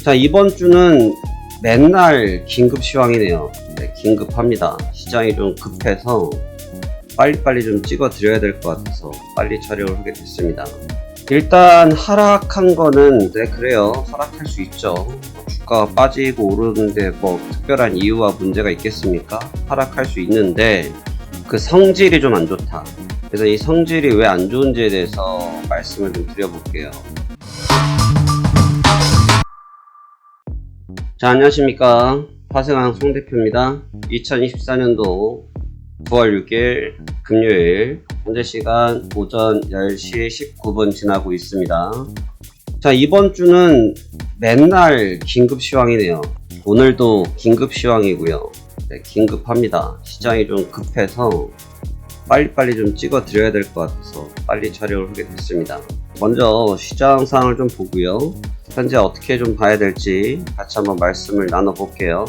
자, 이번 주는 맨날 긴급 시황이네요. 네, 긴급합니다. 시장이 좀 급해서 빨리빨리 좀 찍어 드려야 될 것 같아서 빨리 촬영을 하게 됐습니다. 일단 하락한 거는 그래요. 하락할 수 있죠. 주가가 빠지고 오르는데 뭐 특별한 이유와 문제가 있겠습니까? 하락할 수 있는데 그 성질이 좀 안 좋다. 그래서 이 성질이 왜 안 좋은지에 대해서 말씀을 좀 드려볼게요. 자, 안녕하십니까. 화생왕 송대표입니다. 2024년도 9월 6일 금요일 현재 시간 오전 10시 19분 지나고 있습니다. 자, 이번 주는 맨날 긴급 시황이네요. 오늘도 긴급 시황이고요. 네, 긴급합니다. 시장이 좀 급해서 빨리빨리 좀 찍어 드려야 될 것 같아서 빨리 촬영을 하게 됐습니다. 먼저 시장 상황을 좀 보고요. 현재 어떻게 좀 봐야 될지 같이 한번 말씀을 나눠볼게요.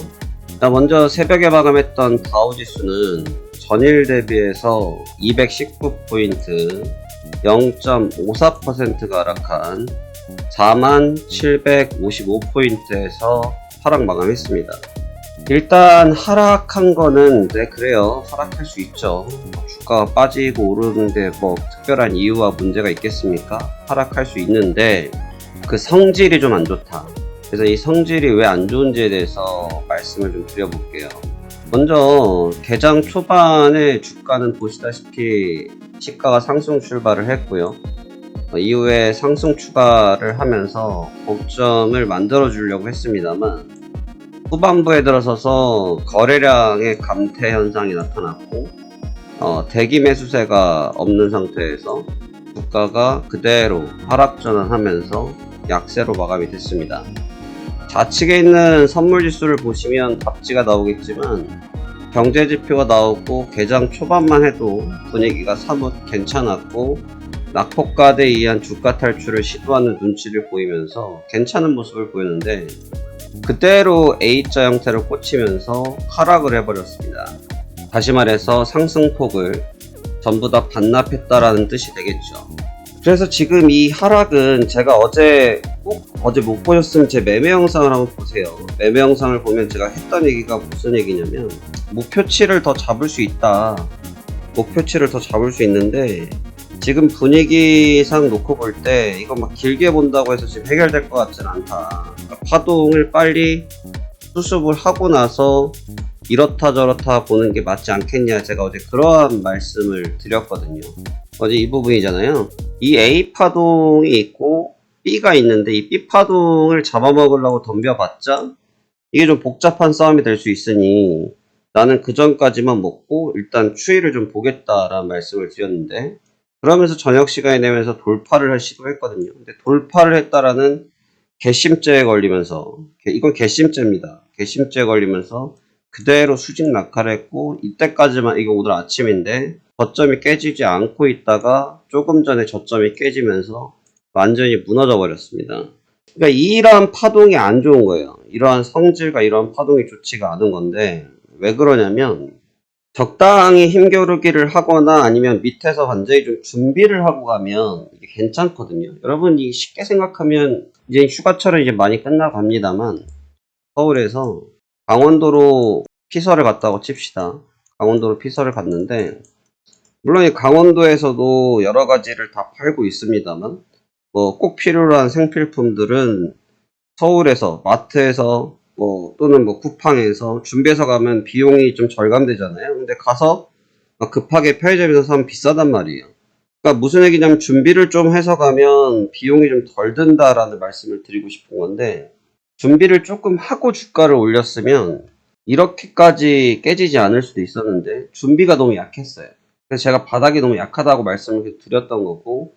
자, 먼저 새벽에 마감했던 다우지수는 전일 대비해서 219포인트 0.54%가 하락한 4755포인트에서 하락 마감했습니다. 일단 하락한 거는 그래요. 하락할 수 있죠. 주가가 빠지고 오르는데 뭐 특별한 이유와 문제가 있겠습니까? 하락할 수 있는데 그 성질이 좀 안 좋다. 그래서 이 성질이 왜 안 좋은지에 대해서 말씀을 좀 드려볼게요. 먼저 개장 초반에 주가는 보시다시피 시가가 상승 출발을 했고요. 이후에 상승 추가를 하면서 고점을 만들어 주려고 했습니다만 후반부에 들어서서 거래량의 감퇴 현상이 나타났고 대기 매수세가 없는 상태에서 주가가 그대로 하락 전환하면서 약세로 마감이 됐습니다. 좌측에 있는 선물지수를 보시면 답지가 나오겠지만 경제지표가 나오고 개장 초반만 해도 분위기가 사뭇 괜찮았고 낙폭과대에 의한 주가 탈출을 시도하는 눈치를 보이면서 괜찮은 모습을 보이는데 그대로 A자 형태를 꽂히면서 하락을 해버렸습니다. 다시 말해서 상승폭을 전부 다 반납했다라는 뜻이 되겠죠. 그래서 지금 이 하락은 제가 어제 못 보셨으면 제 매매 영상을 한번 보세요. 매매 영상을 보면 제가 했던 얘기가 무슨 얘기냐면 목표치를 더 잡을 수 있다. 목표치를 더 잡을 수 있는데 지금 분위기상 놓고 볼 때 이거 막 길게 본다고 해서 지금 해결될 것 같지는 않다. 그러니까 파동을 빨리 수습을 하고 나서 이렇다 저렇다 보는 게 맞지 않겠냐, 제가 어제 그러한 말씀을 드렸거든요. 어제 이 부분이잖아요. 이 A 파동이 있고 B가 있는데 이 B 파동을 잡아먹으려고 덤벼봤자 이게 좀 복잡한 싸움이 될 수 있으니 나는 그 전까지만 먹고 일단 추이를 좀 보겠다라는 말씀을 드렸는데, 그러면서 저녁 시간에 내면서 돌파를 시도했거든요. 근데 돌파를 했다라는 개심죄에 걸리면서, 이건 개심죄입니다. 개심죄에 걸리면서 그대로 수직 낙하를 했고, 이때까지만, 이거 오늘 아침인데 저점이 깨지지 않고 있다가 조금 전에 저점이 깨지면서 완전히 무너져 버렸습니다. 그러니까 이러한 파동이 안 좋은 거예요. 이러한 성질과 이러한 파동이 좋지가 않은 건데, 왜 그러냐면 적당히 힘겨루기를 하거나 아니면 밑에서 완전히 좀 준비를 하고 가면 이게 괜찮거든요. 여러분이 쉽게 생각하면 이제 휴가철은 이제 많이 끝나갑니다만 서울에서 강원도로 피서를 갔다고 칩시다. 강원도로 피서를 갔는데 물론 이 강원도에서도 여러 가지를 다 팔고 있습니다만 뭐 꼭 필요로 한 생필품들은 서울에서 마트에서 또는 쿠팡에서 준비해서 가면 비용이 좀 절감되잖아요. 근데 가서 급하게 편의점에서 사면 비싸단 말이에요. 그러니까 무슨 얘기냐면 준비를 좀 해서 가면 비용이 좀 덜 든다라는 말씀을 드리고 싶은 건데, 준비를 조금 하고 주가를 올렸으면 이렇게까지 깨지지 않을 수도 있었는데 준비가 너무 약했어요. 그래서 제가 바닥이 너무 약하다고 말씀을 드렸던 거고,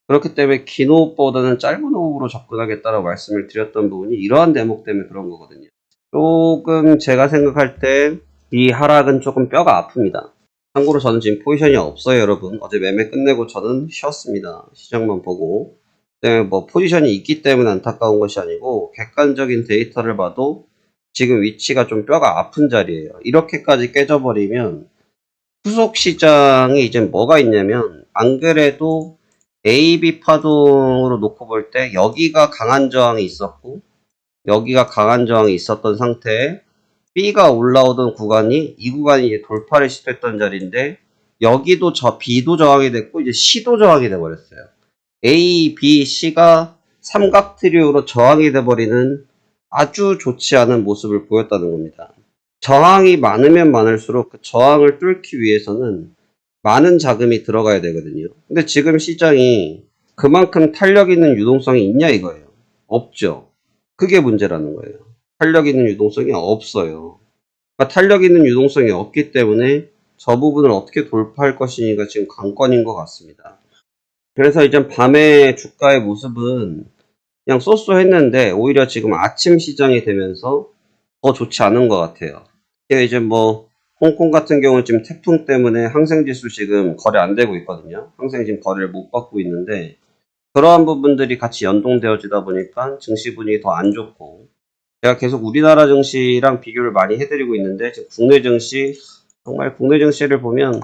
그렇기 때문에 긴 호흡보다는 짧은 호흡으로 접근하겠다라고 말씀을 드렸던 부분이 이러한 대목 때문에 그런 거거든요. 조금 제가 생각할 때 이 하락은 조금 뼈가 아픕니다. 참고로 저는 지금 포지션이 없어요, 여러분. 어제 매매 끝내고 저는 쉬었습니다. 시장만 보고. 때문에 포지션이 있기 때문에 안타까운 것이 아니고 객관적인 데이터를 봐도 지금 위치가 좀 뼈가 아픈 자리예요. 이렇게까지 깨져버리면 후속 시장에 이제 뭐가 있냐면, 안 그래도 A, B 파동으로 놓고 볼 때 여기가 강한 저항이 있었고 여기가 강한 저항이 있었던 상태에 B가 올라오던 구간이 이 구간이 이제 돌파를 시도했던 자리인데 여기도 B도 저항이 됐고 이제 C도 저항이 돼버렸어요. A, B, C가 삼각트리오로 저항이 돼버리는 아주 좋지 않은 모습을 보였다는 겁니다. 저항이 많으면 많을수록 그 저항을 뚫기 위해서는 많은 자금이 들어가야 되거든요. 근데 지금 시장이 그만큼 탄력 있는 유동성이 있냐 이거예요. 없죠. 그게 문제라는 거예요. 탄력 있는 유동성이 없어요. 그러니까 탄력 있는 유동성이 없기 때문에 저 부분을 어떻게 돌파할 것이니가 지금 관건인 것 같습니다. 그래서 이제 밤의 주가의 모습은 그냥 쏘쏘했는데 오히려 지금 아침 시장이 되면서 더 좋지 않은 것 같아요. 이제 뭐 홍콩 같은 경우는 지금 태풍 때문에 항생지수 지금 거래 안 되고 있거든요. 항생 지금 거래를 못 받고 있는데 그러한 부분들이 같이 연동되어지다 보니까 증시 분위기 더 안 좋고 제가 계속 우리나라 증시랑 비교를 많이 해드리고 있는데 지금 국내 증시 정말 국내 증시를 보면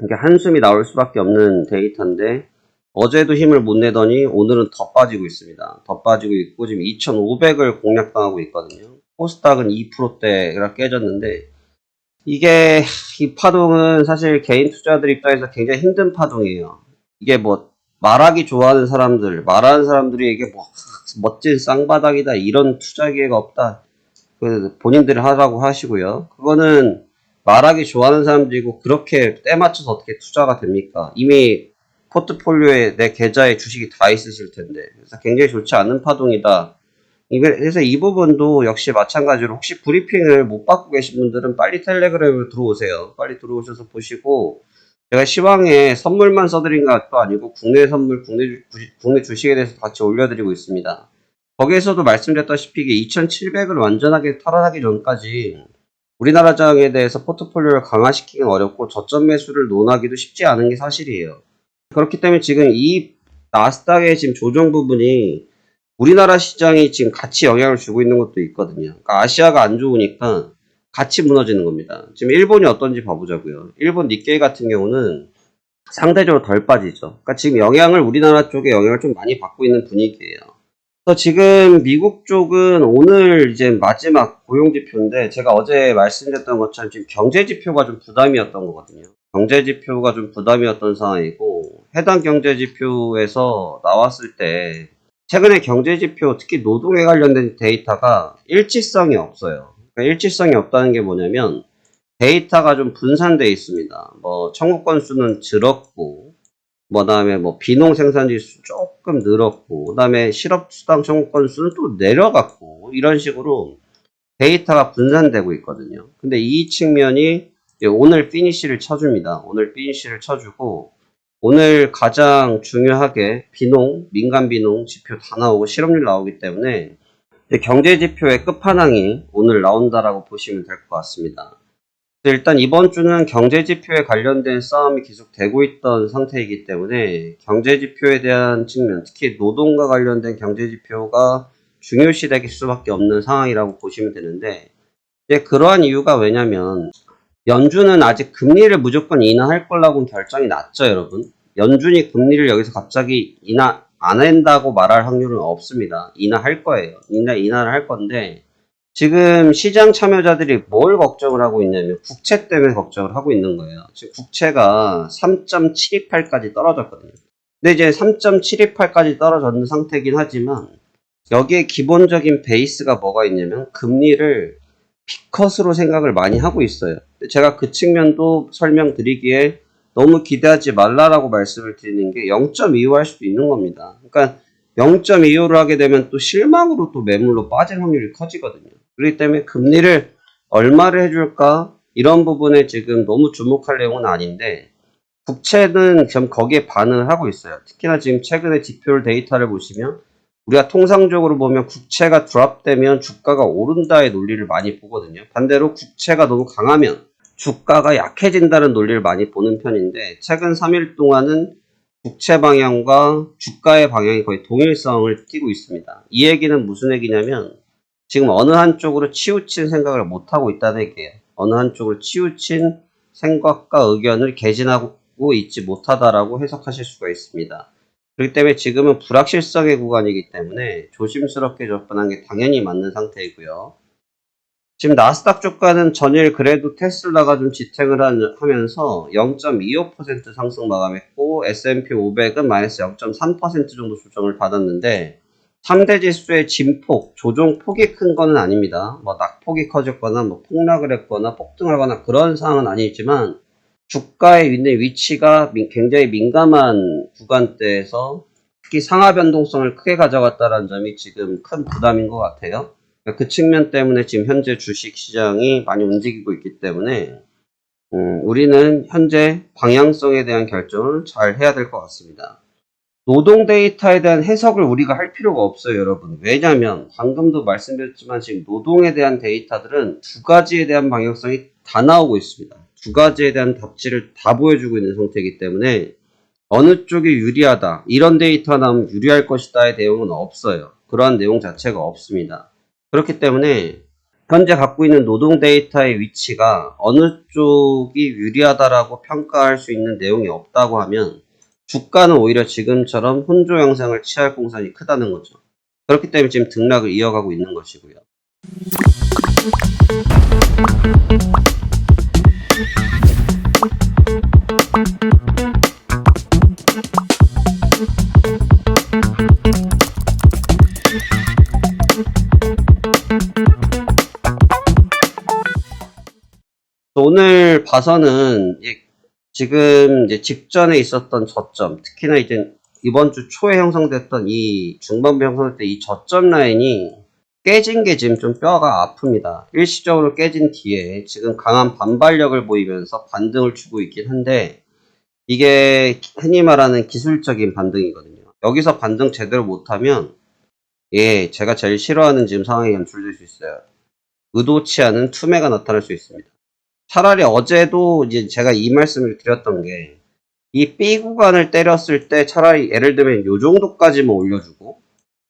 이게 한숨이 나올 수밖에 없는 데이터인데 어제도 힘을 못 내더니 오늘은 더 빠지고 있습니다. 더 빠지고 있고 지금 2,500을 공략당하고 있거든요. 코스닥은 2%대가 깨졌는데 이게 이 파동은 사실 개인 투자들 입장에서 굉장히 힘든 파동이에요. 이게 뭐 말하기 좋아하는 사람들, 말하는 사람들이 이게 뭐 멋진 쌍바닥이다 이런 투자 기회가 없다. 그 본인들이 하라고 하시고요. 그거는 말하기 좋아하는 사람들이고 그렇게 때 맞춰서 어떻게 투자가 됩니까? 이미 포트폴리오에 내 계좌에 주식이 다 있으실 텐데 그래서 굉장히 좋지 않은 파동이다. 그래서 이 부분도 역시 마찬가지로 혹시 브리핑을 못 받고 계신 분들은 빨리 텔레그램으로 들어오세요. 빨리 들어오셔서 보시고 제가 시황에 선물만 써드린 것도 아니고 국내 선물, 국내 주식에 대해서 같이 올려드리고 있습니다. 거기에서도 말씀드렸다시피 이게 2,700을 완전하게 탈환하기 전까지 우리나라 장에 대해서 포트폴리오를 강화시키기는 어렵고 저점 매수를 논하기도 쉽지 않은 게 사실이에요. 그렇기 때문에 지금 이 나스닥의 지금 조정 부분이 우리나라 시장이 지금 같이 영향을 주고 있는 것도 있거든요. 그러니까 아시아가 안 좋으니까 같이 무너지는 겁니다. 지금 일본이 어떤지 봐보자고요. 일본 니케이 같은 경우는 상대적으로 덜 빠지죠. 그러니까 지금 우리나라 쪽에 영향을 좀 많이 받고 있는 분위기예요. 그래서 지금 미국 쪽은 오늘 이제 마지막 고용지표인데 제가 어제 말씀드렸던 것처럼 지금 경제지표가 좀 부담이었던 거거든요. 경제지표가 좀 부담이었던 상황이고 해당 경제지표에서 나왔을 때 최근에 경제지표 특히 노동에 관련된 데이터가 일치성이 없어요. 그러니까 일치성이 없다는 게 뭐냐면 데이터가 좀 분산되어 있습니다. 뭐 청구 건수는 줄었고 다음에 비농 생산 지수 조금 늘었고 그다음에 실업 수당 청구 건수는 또 내려갔고 이런 식으로 데이터가 분산되고 있거든요. 근데 이 측면이 오늘 피니시를 쳐줍니다. 오늘 피니시를 쳐주고 오늘 가장 중요하게 민간 비농 지표 다 나오고 실업률 나오기 때문에 경제 지표의 끝판왕이 오늘 나온다라고 보시면 될 것 같습니다. 일단 이번 주는 경제 지표에 관련된 싸움이 계속 되고 있던 상태이기 때문에 경제 지표에 대한 측면, 특히 노동과 관련된 경제 지표가 중요시 될 수밖에 없는 상황이라고 보시면 되는데 그러한 이유가 왜냐면 연준은 아직 금리를 무조건 인하할 거라고 결정이 났죠, 여러분. 연준이 금리를 여기서 갑자기 인하 안 한다고 말할 확률은 없습니다. 인하할 거예요. 인하를 할 건데 지금 시장 참여자들이 뭘 걱정을 하고 있냐면 국채 때문에 걱정을 하고 있는 거예요. 지금 국채가 3.728까지 떨어졌거든요. 근데 이제 3.728까지 떨어졌는 상태이긴 하지만 여기에 기본적인 베이스가 뭐가 있냐면 금리를 B컷으로 생각을 많이 하고 있어요. 제가 그 측면도 설명드리기에 너무 기대하지 말라라고 말씀을 드리는 게 0.25 할 수도 있는 겁니다. 그러니까 0.25를 하게 되면 또 실망으로 또 매물로 빠질 확률이 커지거든요. 그렇기 때문에 금리를 얼마를 해줄까? 이런 부분에 지금 너무 주목할 내용은 아닌데 국채는 지금 거기에 반응을 하고 있어요. 특히나 지금 최근에 지표 데이터를 보시면 우리가 통상적으로 보면 국채가 드랍되면 주가가 오른다의 논리를 많이 보거든요. 반대로 국채가 너무 강하면 주가가 약해진다는 논리를 많이 보는 편인데 최근 3일 동안은 국채 방향과 주가의 방향이 거의 동일성을 띠고 있습니다. 이 얘기는 무슨 얘기냐면 지금 어느 한쪽으로 치우친 생각을 못하고 있다는 얘기예요. 어느 한쪽으로 치우친 생각과 의견을 개진하고 있지 못하다라고 해석하실 수가 있습니다. 그렇기 때문에 지금은 불확실성의 구간이기 때문에 조심스럽게 접근한 게 당연히 맞는 상태이고요. 지금 나스닥 주가는 전일 그래도 테슬라가 좀 지탱을 하면서 0.25% 상승 마감했고 S&P 500은 마이너스 0.3% 정도 조정을 받았는데 3대 지수의 진폭, 조정폭이 큰 거는 아닙니다. 뭐 낙폭이 커졌거나 뭐 폭락을 했거나 폭등하거나 그런 상황은 아니지만 주가의 있는 위치가 굉장히 민감한 구간대에서 특히 상하 변동성을 크게 가져갔다는 점이 지금 큰 부담인 것 같아요. 그 측면 때문에 지금 현재 주식시장이 많이 움직이고 있기 때문에 우리는 현재 방향성에 대한 결정을 잘 해야 될 것 같습니다. 노동 데이터에 대한 해석을 우리가 할 필요가 없어요, 여러분. 왜냐하면 방금도 말씀드렸지만 지금 노동에 대한 데이터들은 두 가지에 대한 방향성이 다 나오고 있습니다. 두 가지에 대한 답지를 다 보여주고 있는 상태이기 때문에 어느 쪽이 유리하다, 이런 데이터가 나오면 유리할 것이다의 내용은 없어요. 그러한 내용 자체가 없습니다. 그렇기 때문에 현재 갖고 있는 노동 데이터의 위치가 어느 쪽이 유리하다라고 평가할 수 있는 내용이 없다고 하면 주가는 오히려 지금처럼 혼조 양상을 취할 공산이 크다는 거죠. 그렇기 때문에 지금 등락을 이어가고 있는 것이고요. 오늘 봐서는 지금 이제 직전에 있었던 저점, 특히나 이제 이번 주 초에 형성됐던 이 중반부 형성될 때 이 저점 라인이 깨진 게 지금 좀 뼈가 아픕니다. 일시적으로 깨진 뒤에 지금 강한 반발력을 보이면서 반등을 주고 있긴 한데 이게 흔히 말하는 기술적인 반등이거든요. 여기서 반등 제대로 못하면 제가 제일 싫어하는 지금 상황이 연출될 수 있어요. 의도치 않은 투매가 나타날 수 있습니다. 차라리 어제도 이제 제가 이 말씀을 드렸던 게 이 B 구간을 때렸을 때 차라리 예를 들면 요 정도까지만 올려주고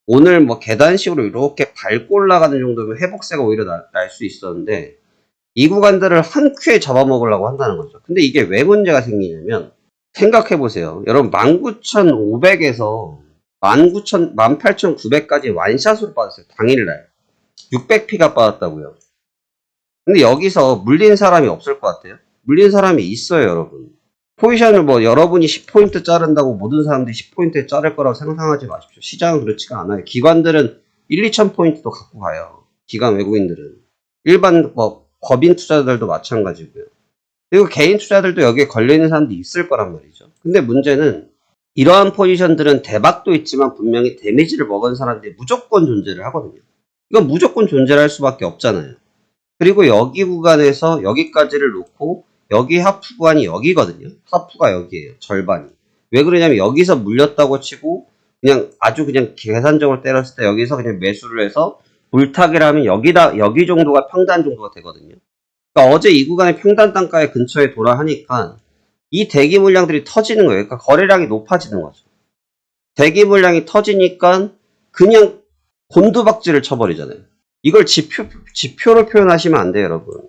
오늘 뭐 계단식으로 이렇게 밟고 올라가는 정도면 회복세가 오히려 날 수 있었는데 이 구간들을 한 큐에 잡아먹으려고 한다는 거죠. 근데 이게 왜 문제가 생기냐면 생각해보세요. 여러분 19,500에서 18,900까지 완샷으로 빠졌어요. 당일날 600P가 빠졌다고요. 근데 여기서 물린 사람이 없을 것 같아요. 물린 사람이 있어요, 여러분. 포지션을 뭐 여러분이 10포인트 자른다고 모든 사람들이 10포인트에 자를 거라고 상상하지 마십시오. 시장은 그렇지가 않아요. 기관들은 1, 2,000포인트도 갖고 가요. 기관 외국인들은. 일반 뭐 법인 투자자들도 마찬가지고요. 그리고 개인 투자들도 여기에 걸려있는 사람들이 있을 거란 말이죠. 근데 문제는 이러한 포지션들은 대박도 있지만 분명히 데미지를 먹은 사람들이 무조건 존재를 하거든요. 이건 무조건 존재를 할 수밖에 없잖아요. 그리고 여기 구간에서 여기까지를 놓고 여기 하프 구간이 여기거든요. 하프가 여기에요. 절반이. 왜 그러냐면 여기서 물렸다고 치고 그냥 아주 그냥 계산적으로 때렸을 때 여기서 그냥 매수를 해서 물타기를 하면 여기 정도가 평단 정도가 되거든요. 그러니까 어제 이 구간의 평단 단가의 근처에 돌아하니까 이 대기 물량들이 터지는 거예요. 그러니까 거래량이 높아지는 거죠. 대기 물량이 터지니까 그냥 곤두박질을 쳐버리잖아요. 이걸 지표로 표현하시면 안 돼요, 여러분.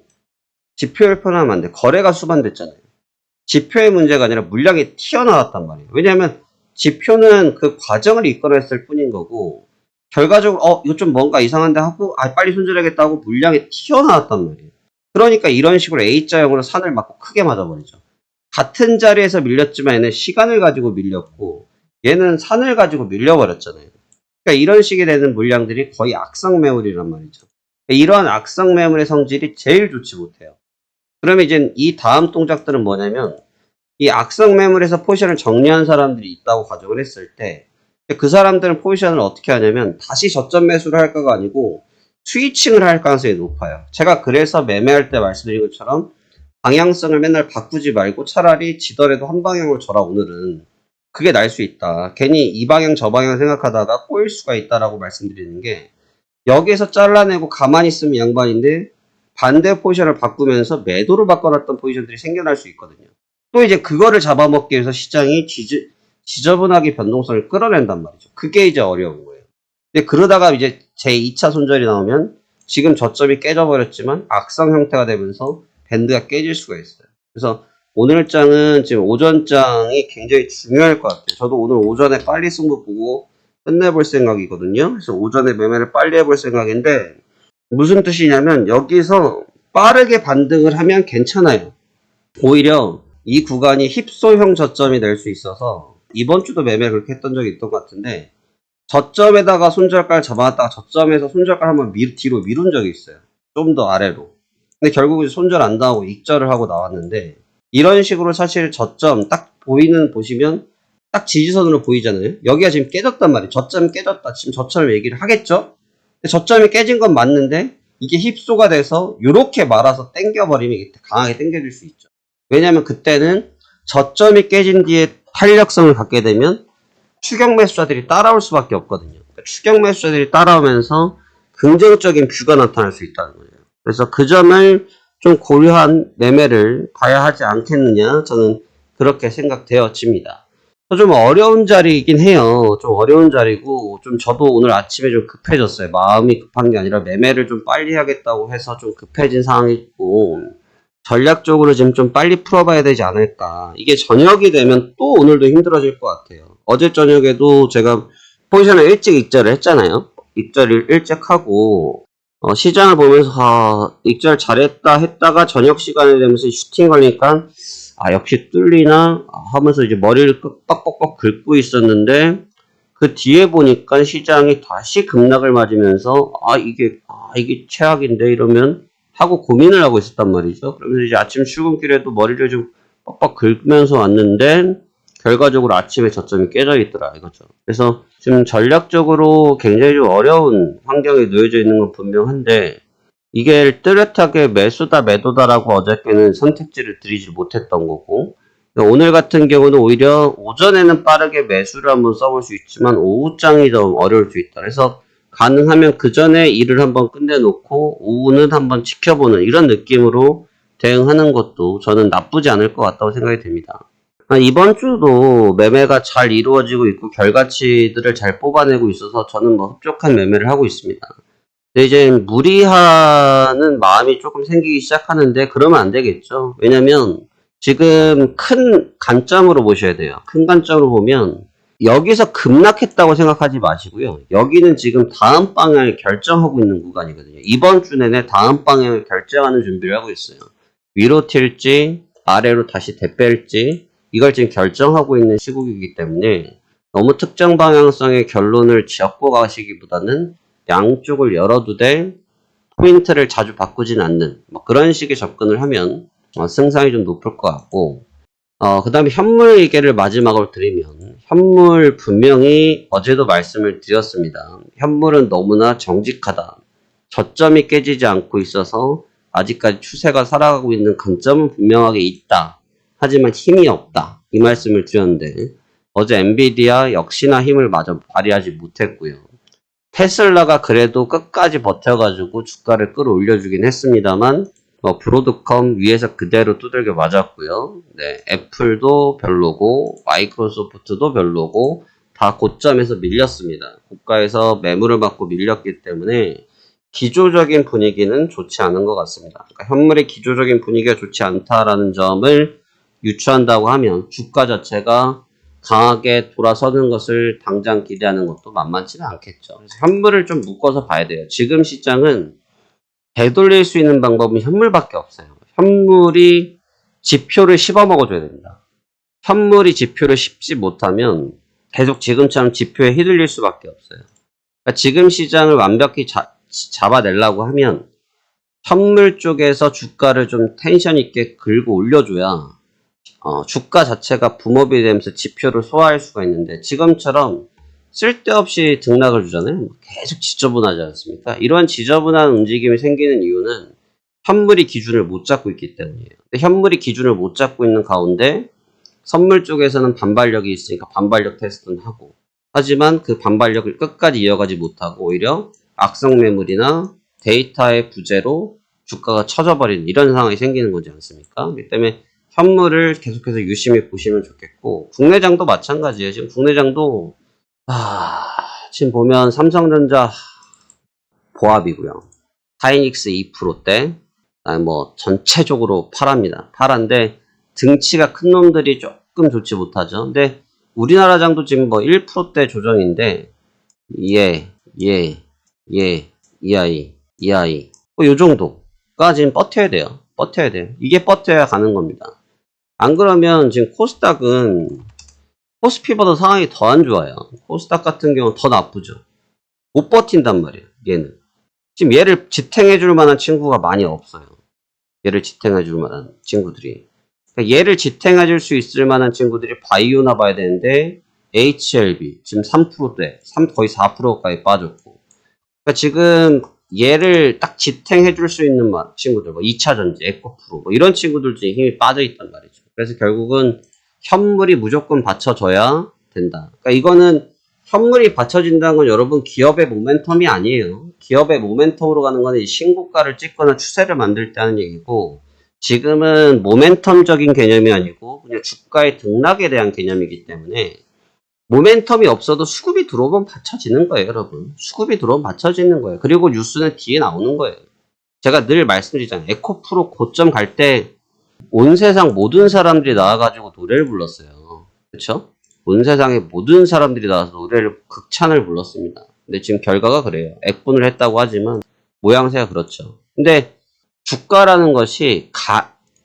지표를 표현하면 안 돼. 거래가 수반됐잖아요. 지표의 문제가 아니라 물량이 튀어나왔단 말이에요. 왜냐하면 지표는 그 과정을 이끌어냈을 뿐인 거고 결과적으로 이거 좀 뭔가 이상한데 하고 빨리 손절하겠다 하고 물량이 튀어나왔단 말이에요. 그러니까 이런 식으로 A자형으로 산을 맞고 크게 맞아버리죠. 같은 자리에서 밀렸지만 얘는 시간을 가지고 밀렸고 얘는 산을 가지고 밀려버렸잖아요. 그러니까 이런 식이 되는 물량들이 거의 악성 매물이란 말이죠. 그러니까 이러한 악성 매물의 성질이 제일 좋지 못해요. 그러면 이제 이 다음 동작들은 뭐냐면 이 악성 매물에서 포지션을 정리한 사람들이 있다고 가정을 했을 때 그 사람들은 포지션을 어떻게 하냐면 다시 저점 매수를 할까가 아니고 스위칭을 할 가능성이 높아요. 제가 그래서 매매할 때 말씀드린 것처럼 방향성을 맨날 바꾸지 말고 차라리 지더라도 한 방향으로 져라 오늘은. 그게 날 수 있다. 괜히 이 방향 저 방향 생각하다가 꼬일 수가 있다라고 말씀드리는 게 여기에서 잘라내고 가만히 있으면 양반인데 반대 포지션을 바꾸면서 매도로 바꿔놨던 포지션들이 생겨날 수 있거든요. 또 이제 그거를 잡아먹기 위해서 시장이 지저분하게 변동성을 끌어낸단 말이죠. 그게 이제 어려운 거예요. 근데 그러다가 이제 제 2차 손절이 나오면 지금 저점이 깨져버렸지만 악성 형태가 되면서 밴드가 깨질 수가 있어요. 그래서 오늘 장은 지금 오전장이 굉장히 중요할 것 같아요. 저도 오늘 오전에 빨리 승부 보고 끝내볼 생각이거든요. 그래서 오전에 매매를 빨리 해볼 생각인데 무슨 뜻이냐면 여기서 빠르게 반등을 하면 괜찮아요. 오히려 이 구간이 힙소형 저점이 될 수 있어서 이번 주도 매매 그렇게 했던 적이 있던 것 같은데 저점에다가 손절가를 잡아놨다가 저점에서 손절가를 한번 뒤로 미룬 적이 있어요. 좀 더 아래로. 근데 결국 손절 안 당하고 익절을 하고 나왔는데 이런 식으로 사실 저점 딱 보시면 딱 지지선으로 보이잖아요. 여기가 지금 깨졌단 말이에요. 저점이 깨졌다. 지금 저점을 얘기를 하겠죠? 근데 저점이 깨진 건 맞는데 이게 힙소가 돼서 이렇게 말아서 당겨버리면 이게 강하게 당겨질 수 있죠. 왜냐면 그때는 저점이 깨진 뒤에 탄력성을 갖게 되면 추격 매수자들이 따라올 수밖에 없거든요. 그러니까 추격 매수자들이 따라오면서 긍정적인 뷰가 나타날 수 있다는 거예요. 그래서 그 점을 좀 고려한 매매를 봐야 하지 않겠느냐, 저는 그렇게 생각되어집니다. 좀 어려운 자리이긴 해요. 좀 어려운 자리고 좀 저도 오늘 아침에 좀 급해졌어요. 마음이 급한 게 아니라 매매를 좀 빨리 하겠다고 해서 좀 급해진 상황이 있고 전략적으로 지금 좀 빨리 풀어봐야 되지 않을까. 이게 저녁이 되면 또 오늘도 힘들어질 것 같아요. 어제 저녁에도 제가 포지션을 일찍 익절을 했잖아요. 익절을 일찍 하고 시장을 보면서 익절 잘했다 했다가 저녁 시간이 되면서 슈팅 걸리니까 역시 뚫리나 하면서 이제 머리를 뻑뻑뻑 긁고 있었는데 그 뒤에 보니까 시장이 다시 급락을 맞으면서 이게 최악인데 이러면 하고 고민을 하고 있었단 말이죠. 그러면서 이제 아침 출근길에도 머리를 좀 뻑뻑 긁으면서 왔는데 결과적으로 아침에 저점이 깨져 있더라 이거죠. 그래서 지금 전략적으로 굉장히 좀 어려운 환경에 놓여져 있는 건 분명한데 이게 뚜렷하게 매수다 매도다라고 어저께는 선택지를 드리지 못했던 거고 오늘 같은 경우는 오히려 오전에는 빠르게 매수를 한번 써볼 수 있지만 오후장이 좀 어려울 수 있다. 그래서 가능하면 그 전에 일을 한번 끝내놓고 오후는 한번 지켜보는 이런 느낌으로 대응하는 것도 저는 나쁘지 않을 것 같다고 생각이 됩니다. 이번 주도 매매가 잘 이루어지고 있고 결과치들을 잘 뽑아내고 있어서 저는 뭐 흡족한 매매를 하고 있습니다. 근데 이제 무리하는 마음이 조금 생기기 시작하는데 그러면 안 되겠죠. 왜냐면 지금 큰 관점으로 보셔야 돼요. 큰 관점으로 보면 여기서 급락했다고 생각하지 마시고요. 여기는 지금 다음 방향을 결정하고 있는 구간이거든요. 이번 주 내내 다음 방향을 결정하는 준비를 하고 있어요. 위로 튈지 아래로 다시 대뺄지 이걸 지금 결정하고 있는 시국이기 때문에 너무 특정 방향성의 결론을 지었고 가시기보다는 양쪽을 열어두되 포인트를 자주 바꾸진 않는 그런 식의 접근을 하면 승산이 좀 높을 것 같고 그 다음에 현물 얘기를 마지막으로 드리면 현물 분명히 어제도 말씀을 드렸습니다. 현물은 너무나 정직하다. 저점이 깨지지 않고 있어서 아직까지 추세가 살아가고 있는 관점은 분명하게 있다. 하지만 힘이 없다. 이 말씀을 드렸는데 어제 엔비디아 역시나 힘을 마저 발휘하지 못했고요. 테슬라가 그래도 끝까지 버텨가지고 주가를 끌어올려주긴 했습니다만 브로드컴 위에서 그대로 두들겨 맞았고요. 네, 애플도 별로고 마이크로소프트도 별로고 다 고점에서 밀렸습니다. 고가에서 매물을 받고 밀렸기 때문에 기조적인 분위기는 좋지 않은 것 같습니다. 그러니까 현물의 기조적인 분위기가 좋지 않다라는 점을 유추한다고 하면 주가 자체가 강하게 돌아서는 것을 당장 기대하는 것도 만만치는 않겠죠. 그래서 현물을 좀 묶어서 봐야 돼요. 지금 시장은 되돌릴 수 있는 방법은 현물밖에 없어요. 현물이 지표를 씹어 먹어줘야 됩니다. 현물이 지표를 씹지 못하면 계속 지금처럼 지표에 휘둘릴 수밖에 없어요. 그러니까 지금 시장을 완벽히 잡아내려고 하면 현물 쪽에서 주가를 좀 텐션 있게 긁어 올려줘야 주가 자체가 붐업이 되면서 지표를 소화할 수가 있는데 지금처럼 쓸데없이 등락을 주잖아요. 계속 지저분하지 않습니까? 이러한 지저분한 움직임이 생기는 이유는 현물이 기준을 못 잡고 있기 때문이에요. 근데 현물이 기준을 못 잡고 있는 가운데 선물 쪽에서는 반발력이 있으니까 반발력 테스트는 하고 하지만 그 반발력을 끝까지 이어가지 못하고 오히려 악성 매물이나 데이터의 부재로 주가가 쳐져버리는 이런 상황이 생기는 거지 않습니까? 그렇기 때문에 현물을 계속해서 유심히 보시면 좋겠고 국내장도 마찬가지예요. 지금 국내장도 지금 보면 삼성전자 보합이고요. 하이닉스 2%대, 뭐 전체적으로 파랍니다. 파란데 등치가 큰 놈들이 조금 좋지 못하죠. 근데 우리나라 장도 지금 뭐 1%대 조정인데 이 아이 요 정도가 지금 버텨야 돼요. 버텨야 돼요. 이게 버텨야 가는 겁니다. 안 그러면 지금 코스닥은 코스피보다 상황이 더 안 좋아요. 코스닥 같은 경우는 더 나쁘죠. 못 버틴단 말이에요. 얘는 지금 얘를 지탱해 줄 만한 친구가 많이 없어요. 얘를 지탱해 줄 만한 친구들이. 그러니까 얘를 지탱해 줄 수 있을 만한 친구들이 바이오나 봐야 되는데 HLB 지금 3%대 거의 4%까지 빠졌고. 그러니까 지금 얘를 딱 지탱해 줄 수 있는 친구들, 뭐 2차전지, 에코프로, 뭐 이런 친구들 중에 힘이 빠져 있단 말이죠. 그래서 결국은 현물이 무조건 받쳐줘야 된다. 그러니까 이거는 현물이 받쳐진다는 건 여러분 기업의 모멘텀이 아니에요. 기업의 모멘텀으로 가는 거는 신고가를 찍거나 추세를 만들 때 하는 얘기고, 지금은 모멘텀적인 개념이 아니고 그냥 주가의 등락에 대한 개념이기 때문에 모멘텀이 없어도 수급이 들어오면 받쳐지는 거예요, 여러분. 수급이 들어오면 받쳐지는 거예요. 그리고 뉴스는 뒤에 나오는 거예요. 제가 늘 말씀드리잖아요. 에코프로 고점 갈 때 온 세상 모든 사람들이 나와가지고 노래를 불렀어요. 그쵸? 온 세상의 모든 사람들이 나와서 노래를 극찬을 불렀습니다. 근데 지금 결과가 그래요. 액분을 했다고 하지만 모양새가 그렇죠. 근데 주가라는 것이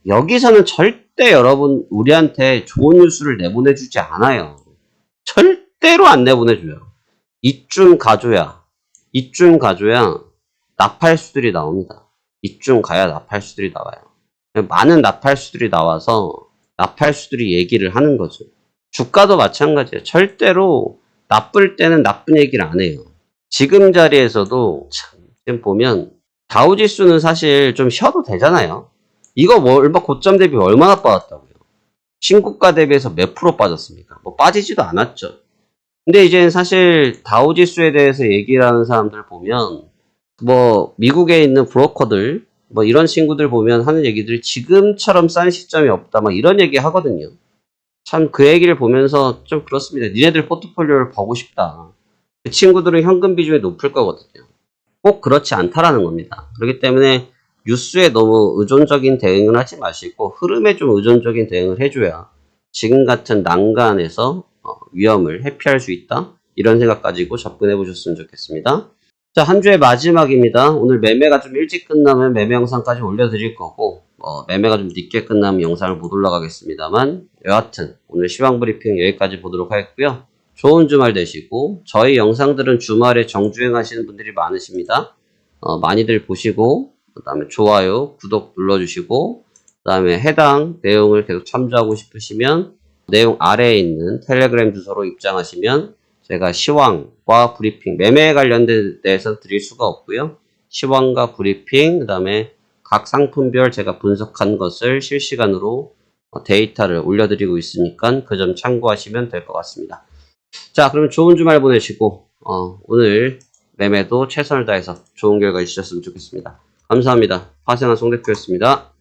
여기서는 절대 여러분 우리한테 좋은 뉴스를 내보내주지 않아요. 절대로 안 내보내줘요. 이쯤 가줘야 나팔수들이 나옵니다. 이쯤 가야 나팔수들이 나와요. 많은 나팔수들이 나와서 나팔수들이 얘기를 하는 거죠. 주가도 마찬가지예요. 절대로 나쁠 때는 나쁜 얘기를 안 해요. 지금 자리에서도 지금 보면 다우지수는 사실 좀 쉬어도 되잖아요. 이거 얼마 고점 대비 얼마나 빠졌다고요? 신고가 대비해서 몇 프로 빠졌습니까? 뭐 빠지지도 않았죠. 근데 이제 사실 다우지수에 대해서 얘기를 하는 사람들 보면 뭐 미국에 있는 브로커들 뭐 이런 친구들 보면 하는 얘기들이 지금처럼 싼 시점이 없다 막 이런 얘기 하거든요. 참 그 얘기를 보면서 좀 그렇습니다. 니네들 포트폴리오를 보고 싶다. 그 친구들은 현금 비중이 높을 거거든요. 꼭 그렇지 않다라는 겁니다. 그렇기 때문에 뉴스에 너무 의존적인 대응을 하지 마시고 흐름에 좀 의존적인 대응을 해줘야 지금 같은 난간에서 위험을 회피할 수 있다. 이런 생각 가지고 접근해 보셨으면 좋겠습니다. 자, 한 주의 마지막입니다. 오늘 매매가 좀 일찍 끝나면 매매 영상까지 올려드릴 거고 매매가 좀 늦게 끝나면 영상을 못 올라가겠습니다만 여하튼 오늘 시황 브리핑 여기까지 보도록 하겠고요. 좋은 주말 되시고 저희 영상들은 주말에 정주행하시는 분들이 많으십니다. 많이들 보시고 그 다음에 좋아요, 구독 눌러주시고 그 다음에 해당 내용을 계속 참조하고 싶으시면 내용 아래에 있는 텔레그램 주소로 입장하시면 제가 시황과 브리핑, 매매에 관련된 데서 드릴 수가 없고요. 시황과 브리핑, 그 다음에 각 상품별 제가 분석한 것을 실시간으로 데이터를 올려드리고 있으니까 그 점 참고하시면 될 것 같습니다. 자, 그럼 좋은 주말 보내시고 오늘 매매도 최선을 다해서 좋은 결과 있으셨으면 좋겠습니다. 감사합니다. 화생한 송대표였습니다.